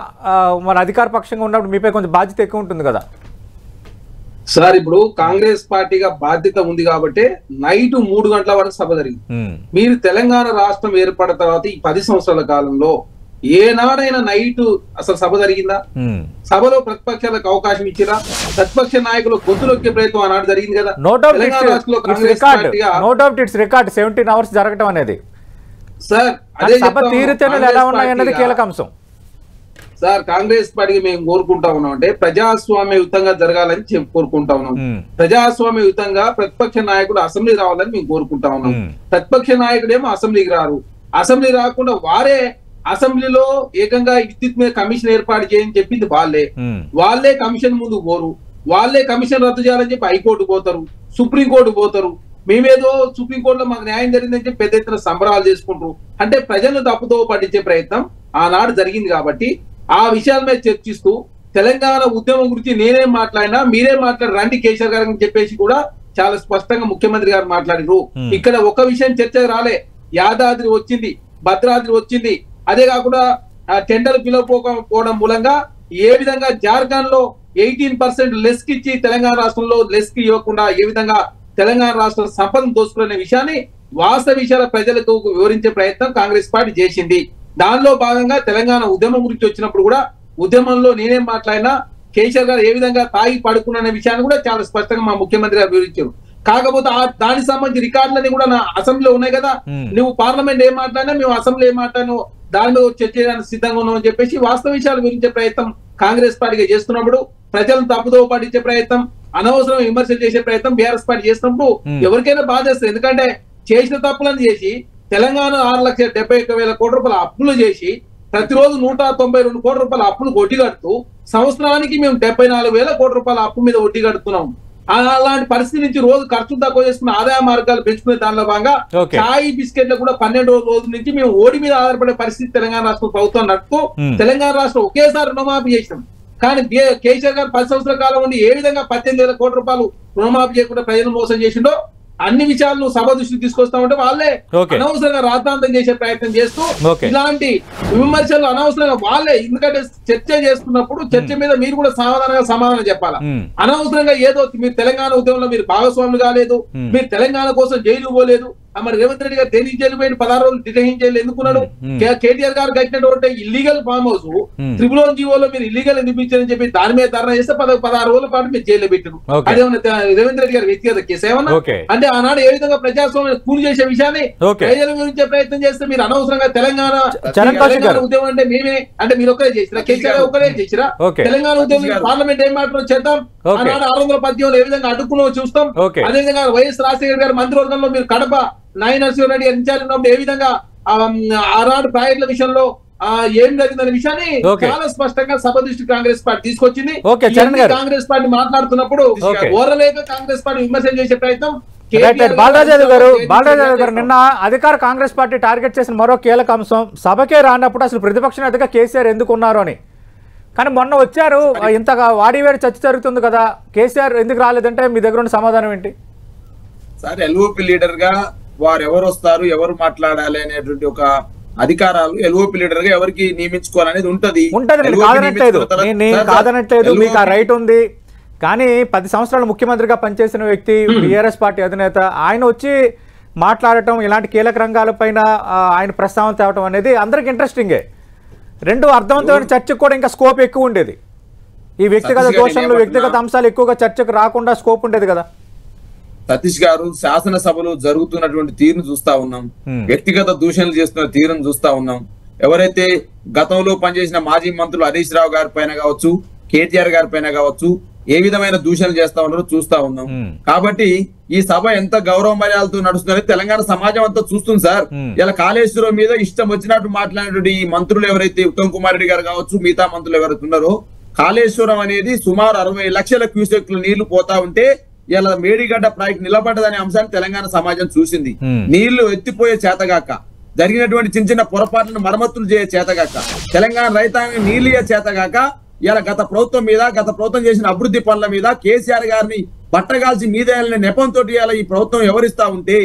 Speaker 7: మన అధికార పక్షంగా ఉన్నప్పుడు మీపై కొంచెం బాధ్యత ఎక్కువ ఉంటుంది కదా
Speaker 5: సార్. ఇప్పుడు కాంగ్రెస్ పార్టీగా బాధ్యత ఉంది కాబట్టి నైట్ 3 గంటల వరకు సభ జరిగింది. మీరు తెలంగాణ రాష్ట్రం ఏర్పడిన తర్వాత ఈ 10 సంవత్సరాల కాలంలో ఏనాడైనా నైట్ అసలు సభ జరిగిందా? సభలో ప్రతిపక్షాలకు అవకాశం ఇచ్చిరా? ప్రతిపక్ష నాయకులు గొంతులొక్కే ప్రయత్నం ఆనాడు జరిగింది కదా. తెలంగాణ రాష్ట్రంలో కాంగ్రెస్ పార్టీగా
Speaker 1: 17 hours జరగటం అనేది
Speaker 5: సార్
Speaker 1: సభ తీరుతేనే ఎలా ఉన్నాయన్నది కీలక అంశం
Speaker 5: సార్. కాంగ్రెస్ పార్టీకి మేము కోరుకుంటా ఉన్నాం అంటే ప్రజాస్వామ్యయుతంగా జరగాలని కోరుకుంటా ఉన్నాం. ప్రజాస్వామ్యయుతంగా ప్రతిపక్ష నాయకుడు అసెంబ్లీ రావాలని మేము కోరుకుంటా ఉన్నాం. ప్రతిపక్ష నాయకుడేమో అసెంబ్లీకి రారు. అసెంబ్లీ రాకుండా వారే అసెంబ్లీలో ఏకంగా విద్యుత్ మీద కమిషన్ ఏర్పాటు చేయని చెప్పింది వాళ్ళే కమిషన్ ముందు పోరు. వాళ్ళే కమిషన్ రద్దు చేయాలని చెప్పి హైకోర్టు పోతారు, సుప్రీంకోర్టు పోతారు. మేమేదో సుప్రీంకోర్టులో మాకు న్యాయం జరిగిందని చెప్పి పెద్ద ఎత్తున సంబరాలు చేసుకుంటారు. అంటే ప్రజలను తప్పుదో పట్టించే ప్రయత్నం ఆనాడు జరిగింది. కాబట్టి ఆ విషయాల మీద చర్చిస్తూ తెలంగాణ ఉద్యమం గురించి నేనేం మాట్లాడినా మీరే మాట్లాడి రండి కేసీఆర్ గారు అని చెప్పేసి కూడా చాలా స్పష్టంగా ముఖ్యమంత్రి గారు మాట్లాడారు. ఇక్కడ ఒక విషయం చర్చకు రాలే. యాదాద్రి వచ్చింది, భద్రాద్రి వచ్చింది. అదే కాకుండా టెండర్ పిలవకపోవడం మూలంగా ఏ విధంగా జార్ఖండ్ లో 18% లెస్ కి ఇచ్చి తెలంగాణ రాష్ట్రంలో లెస్ కి ఇవ్వకుండా ఏ విధంగా తెలంగాణ రాష్ట్ర సంపదను దోచుకునే విషయాన్ని వాస్తవ విషయాల ప్రజలకు వివరించే ప్రయత్నం కాంగ్రెస్ పార్టీ చేసింది. దానిలో భాగంగా తెలంగాణ ఉద్యమం గురించి వచ్చినప్పుడు కూడా ఉద్యమంలో నేనేం మాట్లాడినా కేసీఆర్ గారు ఏ విధంగా తాగి పడుకున్న విషయాన్ని కూడా చాలా స్పష్టంగా మా ముఖ్యమంత్రి గారు వివరించారు. కాకపోతే దానికి సంబంధించి రికార్డులన్నీ కూడా నా అసెంబ్లీలో ఉన్నాయి కదా. నువ్వు పార్లమెంట్ ఏం మాట్లాడినా మేము అసెంబ్లీ ఏం మాట్లాడినా దానిలో చర్చ చేయడానికి సిద్ధంగా ఉన్నాం అని చెప్పేసి వాస్తవ విషయాలు వివరించే ప్రయత్నం కాంగ్రెస్ పార్టీగా చేస్తున్నప్పుడు, ప్రజలను తప్పుదోవ పట్టించే ప్రయత్నం, అనవసరం విమర్శలు చేసే ప్రయత్నం బీఆర్ఎస్ పార్టీ చేసినప్పుడు ఎవరికైనా బాధ చేస్తుంది. ఎందుకంటే చేసిన తప్పులను చేసి తెలంగాణ 6,71,000 కోట్ల రూపాయల అప్పులు చేసి ప్రతిరోజు 192 కోట్ల రూపాయల అప్పులు వడ్డీ కడుతూ సంవత్సరానికి మేము 74,000 కోట్ల రూపాయల అప్పు మీద వడ్డీ కడుతున్నాం. అలాంటి పరిస్థితి నుంచి రోజు ఖర్చు తక్కువ చేసుకున్న ఆదాయ మార్గాలు పెంచుకునే దానిలో భాగంగా చాయ్ బిస్కెట్లు కూడా 12వ రోజు నుంచి మేము ఓడి మీద ఆధారపడే పరిస్థితి తెలంగాణ రాష్ట్ర ప్రభుత్వం నడుపుతూ తెలంగాణ రాష్ట్రం ఒకేసారి రుణమాఫీ చేసినాం. కానీ కేసీఆర్ గారు 10 సంవత్సరాల కాలం ఉండి ఏ విధంగా 18,000 కోట్ల రూపాయలు రుణమాఫీ చేయకుండా ప్రజలను మోసం చేసిండో అన్ని విషయాలను సభ దృష్టికి తీసుకొస్తామంటే వాళ్ళే అనవసరంగా రాద్ధాంతం చేసే ప్రయత్నం చేస్తూ ఇలాంటి విమర్శలు అనవసరంగా వాళ్ళే. ఎందుకంటే చర్చ చేస్తున్నప్పుడు చర్చ మీద మీరు కూడా సమాధానం చెప్పాలా. అనవసరంగా ఏదో మీరు తెలంగాణ ఉద్యమంలో మీరు భాగస్వాములు కాలేదు, మీరు తెలంగాణ కోసం జైలు పోలేదు. మరి రేవంత్ రెడ్డి గారు దేనికి జైలు పోయి 16 రోజులు డిటైన్ జైలు ఎందుకున్నాడు? కేటీఆర్ గారు కట్టినటువంటి ఇల్లీగల్ ఫామ్ హౌస్ త్రిపులోన్ జీవోలో మీరు ఇల్లీగల్ నిర్మించారని చెప్పి దాని మీద ధర్నా చేస్తే 16 రోజుల పాటు మీరు జైల్లో పెట్టారు. అదేమన్నా రేవంత్ రెడ్డి గారు వ్యక్తిగత కేసు ఏమన్నా? అంటే ఆనాడు ఏ విధంగా ప్రజాస్వామ్యం కూలి చేసే విషయాన్ని ప్రజల గురించే ప్రయత్నం చేస్తే మీరు అనవసరంగా తెలంగాణ ఉద్యమం అంటే మేమే అంటే మీరు ఒకరే చేసిరా? కేసీఆర్ ఒకరే చేసిరా? తెలంగాణ ఉద్యమం పార్లమెంట్ ఏం మాట్లాడో చేద్దాం. ఆనాడు 618 ఏ విధంగా అడ్డుకున్నో చూస్తాం. అదేవిధంగా వైఎస్ రాజశేఖర్ గారు మంత్రివర్గంలో మీరు కడప నరసింహారెడ్డి గారు ఇన్ఛార్జ్ ఉన్నప్పుడు ఏ విధంగా ఆనాడు ప్రాజెక్టుల విషయంలో ఏం జరిగిందనే విషయాన్ని చాలా స్పష్టంగా సభ దృష్టి కాంగ్రెస్ పార్టీ తీసుకొచ్చింది. కాంగ్రెస్ పార్టీ మాట్లాడుతున్నప్పుడు ఓరలేక కాంగ్రెస్ పార్టీ విమర్శలు చేసే ప్రయత్నం.
Speaker 1: బాలరాజు గారు నిన్న అధికార కాంగ్రెస్ పార్టీ టార్గెట్ చేసిన మరో కీలక అంశం సభకే రానప్పుడు అసలు ప్రతిపక్ష నేతగా కేసీఆర్ ఎందుకు ఉన్నారు అని. కానీ మొన్న వచ్చారు, ఇంతగా వాడివేడి చర్చ జరుగుతుంది కదా, కేసీఆర్ ఎందుకు రాలేదంటే మీ దగ్గర ఉన్న సమాధానం ఏంటి?
Speaker 6: సార్ ఎల్ఓపి లీడర్ గా వారు ఎవరు వస్తారు, ఎవరు మాట్లాడాలి అనేటువంటి ఒక అధికారాలు ఎల్ఓపి లీడర్ గా ఎవరికి నియమించుకోవాలనేది ఉంటది.
Speaker 1: కాదనట్లేదు, మీకు ఆ రైట్ ఉంది. కానీ 10 సంవత్సరాలు ముఖ్యమంత్రిగా పనిచేసిన వ్యక్తి, బీఆర్ఎస్ పార్టీ అధినేత, ఆయన వచ్చి మాట్లాడటం, ఇలాంటి కీలక రంగాలపైన ఆయన ప్రస్తావన తేవటం అనేది అందరికి ఇంట్రెస్టింగే. రెండు అర్థవంతమైన చర్చకు కూడా ఇంకా స్కోప్ ఎక్కువ ఉండేది. ఈ వ్యక్తిగత దోషంలో వ్యక్తిగత అంశాలు ఎక్కువగా చర్చకు రాకుండా స్కోప్ ఉండేది కదా.
Speaker 6: సతీష్ గారు శాసనసభలో జరుగుతున్నటువంటి తీరును చూస్తా ఉన్నాం, వ్యక్తిగత దూషణలు చేస్తున్న తీరును చూస్తా ఉన్నాం. ఎవరైతే గతంలో పనిచేసిన మాజీ మంత్రులు హరీష్ రావు గారి పైన కావచ్చు, కేటీఆర్ గారి పైన కావచ్చు, ఏ విధమైన దూషణలు చేస్తా ఉన్నారో చూస్తా ఉన్నాం. కాబట్టి ఈ సభ ఎంత గౌరవ మర్యాదలతో నడుస్తుందని తెలంగాణ సమాజం అంతా చూస్తుంది సార్. ఇలా కాళేశ్వరం మీద ఇష్టం వచ్చినట్టు మాట్లాడినటువంటి ఈ మంత్రులు ఎవరైతే ఉత్తమ్ కుమార్ రెడ్డి గారు కావచ్చు, మిగతా మంత్రులు ఎవరైతే ఉన్నారో, కాళేశ్వరం అనేది సుమారు 60 లక్షల క్యూసెక్ల నీళ్లు పోతా ఉంటే ఇలా మేడిగడ్డ ప్రాజెక్ట్ నిలబడ్డదనే అంశాన్ని తెలంగాణ సమాజం చూసింది. నీళ్లు ఎత్తిపోయే చేతగాక, జరిగినటువంటి చిన్న చిన్న పొరపాట్లను మరమ్మతులు చేయ చేతగాక, తెలంగాణ రైతాంగం నీళ్లు చేతగాక, ఇలా గత ప్రభుత్వం చేసిన అభివృద్ధి పనుల మీద కేసీఆర్ గారిని బట్టగాల్చి మీదేయాలనే నెపంతో ఇలా ఈ ప్రభుత్వం ఎవరిస్తా ఉంటే,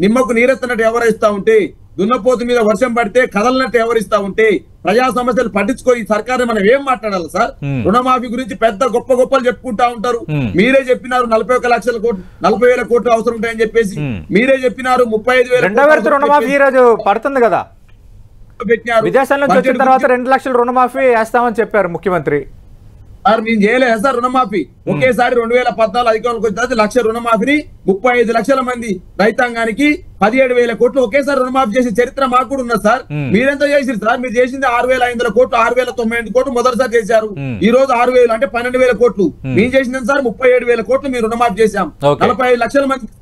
Speaker 6: నిమ్మకు నీరెత్తనట్టు ఎవరిస్తా ఉంటే, దున్నపోతు మీద వర్షం పడితే కదలనట్టు ఎవరిస్తా ఉంటే, ప్రజా సమస్యలు పట్టించుకో ఈ సర్కారు మనం ఏం మాట్లాడాలి సార్? రుణమాఫీ గురించి పెద్ద గొప్పలు చెప్పుకుంటా ఉంటారు. మీరే చెప్పినారు 41 లక్షల కోట్లు 40,000 కోట్లు అవసరం ఉంటాయని చెప్పేసి మీరే చెప్పినారు. 35,000
Speaker 1: రుణమాఫీ పడుతుంది కదా.
Speaker 6: పెట్టినారు.
Speaker 1: విదేశాల నుంచి వచ్చిన తర్వాత 2 లక్షల రుణమాఫీ వేస్తామని చెప్పారు ముఖ్యమంత్రి.
Speaker 6: సార్ మేము చేయలేదు సార్ రుణమాఫీ. ఒకేసారి 2014 అధికారంలోకి వచ్చిన తర్వాత 1 లక్ష రుణమాఫీని 35 లక్షల మంది రైతాంగానికి 17,000 కోట్లు ఒకేసారి రుణమాఫీ చేసే చరిత్ర మాకు కూడా ఉన్నది సార్. మీరెంత చేసిరు సార్? మీరు చేసింది 6,500 కోట్లు, 6,098 కోట్లు మొదటిసారి చేశారు. ఈ రోజు 6,000 అంటే 12,000 కోట్లు. మేము చేసింది సార్ 37,000 కోట్లు మీరు రుణమాఫీ చేశాం. 45 లక్షల మంది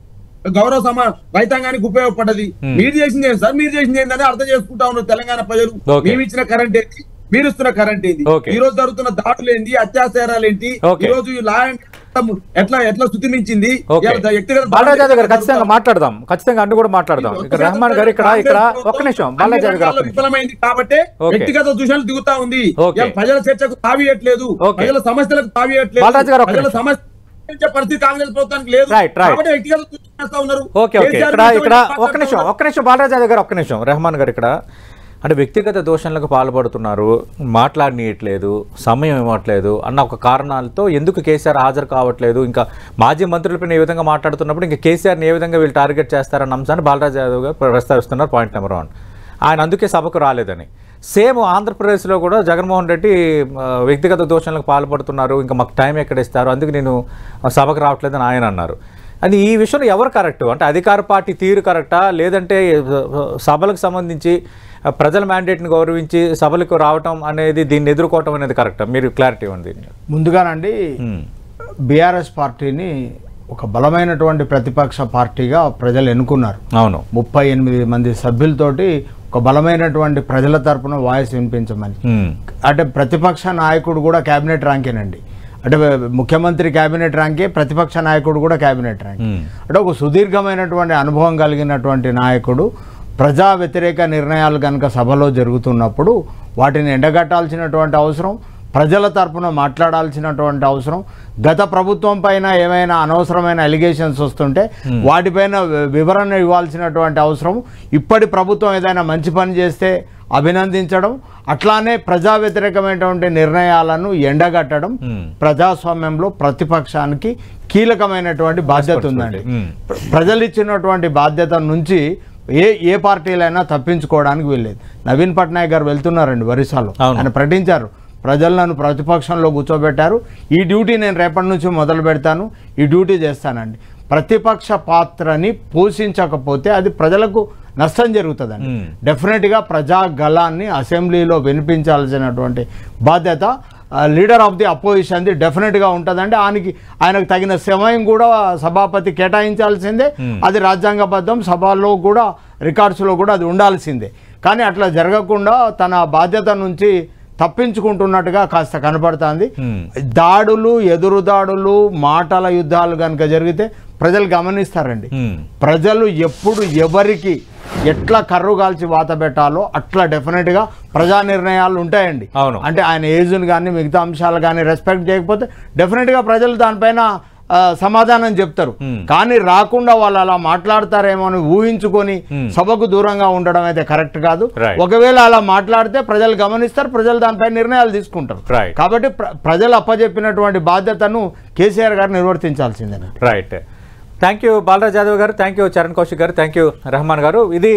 Speaker 6: గౌరవ రైతాంగానికి ఉపయోగపడ్డది. మీరు చేసింది ఏంటి సార్? మీరు చేసింది ఏంటని అర్థం చేసుకుంటా ఉన్నారు తెలంగాణ ప్రజలు. మేము ఇచ్చిన కరెంట్ ఏంటి, మీరు ఇస్తున్న కరెంట్ ఏంటి, ఈ రోజు జరుగుతున్న దాడులు ఏంటి, అత్యాచారాలు ఏంటి, ఈ రోజు ఎట్లా శుతిమించింది
Speaker 1: ఖచ్చితంగా మాట్లాడదాం, ఖచ్చితంగా అన్ని కూడా మాట్లాడదాం. రెహమాన్ గారు ఇక్కడ ఒక్క నిమిషం,
Speaker 6: విఫలమైంది కాబట్టి వ్యక్తిగత దూషణలు దిగుతా ఉంది. ప్రజల చర్చకు తావియట్లేదు, ప్రజల సమస్యలకు తావియట్లేదు, ప్రజల సమస్య పరిస్థితి కాంగ్రెస్ ప్రభుత్వానికి లేదు. వ్యక్తిగత దూషణ ఉన్నారు.
Speaker 1: ఒక్క నిమిషం బాలరాజు యాదవ్ గారు, ఒక్క నిమిషం. రెహమాన్ గారు ఇక్కడ అంటే వ్యక్తిగత దోషణలకు పాల్పడుతున్నారు, మాట్లాడనీయట్లేదు, సమయం ఇవ్వట్లేదు అన్న ఒక కారణాలతో ఎందుకు కేసీఆర్ హాజరు కావట్లేదు, ఇంకా మాజీ మంత్రులపైన ఏ విధంగా మాట్లాడుతున్నప్పుడు ఇంకా కేసీఆర్ని ఏ విధంగా వీళ్ళు టార్గెట్ చేస్తారన్న అంశాన్ని బాలరాజు యాదవ్ గారు ప్రస్తావిస్తున్నారు. పాయింట్ నెంబర్ 1 ఆయన అందుకే సభకు రాలేదని. సేమ్ ఆంధ్రప్రదేశ్లో కూడా జగన్మోహన్ రెడ్డి వ్యక్తిగత దోషణలకు పాల్పడుతున్నారు, ఇంకా మాకు టైం ఎక్కడ ఇస్తారు, అందుకు నేను సభకు రావట్లేదని ఆయన అన్నారు. అది ఈ విషయంలో ఎవరు కరెక్ట్? అంటే అధికార పార్టీ తీరు కరెక్టా, లేదంటే సభలకు సంబంధించి ప్రజల మ్యాండేట్ని గౌరవించి సభలకు రావటం అనేది, దీన్ని ఎదుర్కోవటం అనేది కరెక్టా? మీరు క్లారిటీ ఉంది.
Speaker 7: ముందుగానండి బీఆర్ఎస్ పార్టీని ఒక బలమైనటువంటి ప్రతిపక్ష పార్టీగా ప్రజలు ఎన్నుకున్నారు.
Speaker 1: అవును,
Speaker 7: 38 మంది సభ్యులతోటి ఒక బలమైనటువంటి ప్రజల తరపున వాయిస్ వినిపించమని. అంటే ప్రతిపక్ష నాయకుడు కూడా క్యాబినెట్ ర్యాంకేనండి. అంటే ముఖ్యమంత్రి క్యాబినెట్ ర్యాంకే, ప్రతిపక్ష నాయకుడు కూడా క్యాబినెట్ ర్యాంక్. అంటే ఒక సుదీర్ఘమైనటువంటి అనుభవం కలిగినటువంటి నాయకుడు ప్రజా వ్యతిరేక నిర్ణయాలు కనుక సభలో జరుగుతున్నప్పుడు వాటిని ఎండగట్టాల్సినటువంటి అవసరం, ప్రజల తరపున మాట్లాడాల్సినటువంటి అవసరం, గత ప్రభుత్వం పైన ఏమైనా అనవసరమైన అలిగేషన్స్ వస్తుంటే వాటిపైన వివరణ ఇవ్వాల్సినటువంటి అవసరం, ఇప్పటి ప్రభుత్వం ఏదైనా మంచి పని చేస్తే అభినందించడం, అట్లానే ప్రజా వ్యతిరేకమైనటువంటి నిర్ణయాలను ఎండగట్టడం ప్రజాస్వామ్యంలో ప్రతిపక్షానికి కీలకమైనటువంటి బాధ్యత ఉందండి. ప్రజలు ఇచ్చినటువంటి బాధ్యత నుంచి ఏ పార్టీలైనా తప్పించుకోవడానికి వెళ్ళేది. నవీన్ పట్నాయక్ గారు వెళ్తున్నారండి ఒరిస్సాలో, ఆయన ప్రకటించారు, ప్రజలు నన్ను ప్రతిపక్షంలో కూర్చోబెట్టారు, ఈ డ్యూటీ నేను రేపటి నుంచి మొదలు పెడతాను, ఈ డ్యూటీ చేస్తానండి. ప్రతిపక్ష పాత్రని పోషించకపోతే అది ప్రజలకు నష్టం జరుగుతుందండి. డెఫినెట్గా ప్రజా గళాన్ని అసెంబ్లీలో వినిపించాల్సినటువంటి బాధ్యత లీడర్ ఆఫ్ ది అపోజిషన్ది డెఫినెట్గా ఉంటుందండి. ఆయనకు తగిన సమయం కూడా సభాపతి కేటాయించాల్సిందే, అది రాజ్యాంగబద్ధం, సభలో కూడా రికార్డ్స్లో కూడా అది ఉండాల్సిందే. కానీ అట్లా జరగకుండా తన బాధ్యత నుంచి తప్పించుకుంటున్నట్టుగా కాస్త కనపడుతుంది. దాడులు, ఎదురు దాడులు, మాటల యుద్ధాలు కనుక జరిగితే ప్రజలు గమనిస్తారండి. ప్రజలు ఎప్పుడు ఎవరికి ఎట్లా కర్రు కాల్చి వాత పెట్టాలో అట్లా డెఫినెట్గా ప్రజా నిర్ణయాలు ఉంటాయండి. అంటే ఆయన ఏజ్ని కానీ మిగతా అంశాలు కానీ రెస్పెక్ట్ చేయకపోతే డెఫినెట్గా ప్రజలు దానిపైన సమాధానం చెప్తారు. కానీ రాకుండా వాళ్ళు అలా మాట్లాడతారేమో అని ఊహించుకొని సభకు దూరంగా ఉండడం అయితే కరెక్ట్ కాదు. ఒకవేళ అలా మాట్లాడితే ప్రజలు గమనిస్తారు, ప్రజలు దానిపై నిర్ణయాలు తీసుకుంటారు. కాబట్టి ప్రజలు అప్పచెప్పినటువంటి బాధ్యతను కేసీఆర్ గారు నిర్వర్తించాల్సిందే.
Speaker 1: Right. Thank you Balraj Yadav గారు, థ్యాంక్ యూ చరణ్ కౌశిక్ గారు, థ్యాంక్ యూ రెహమాన్ గారు. ఇది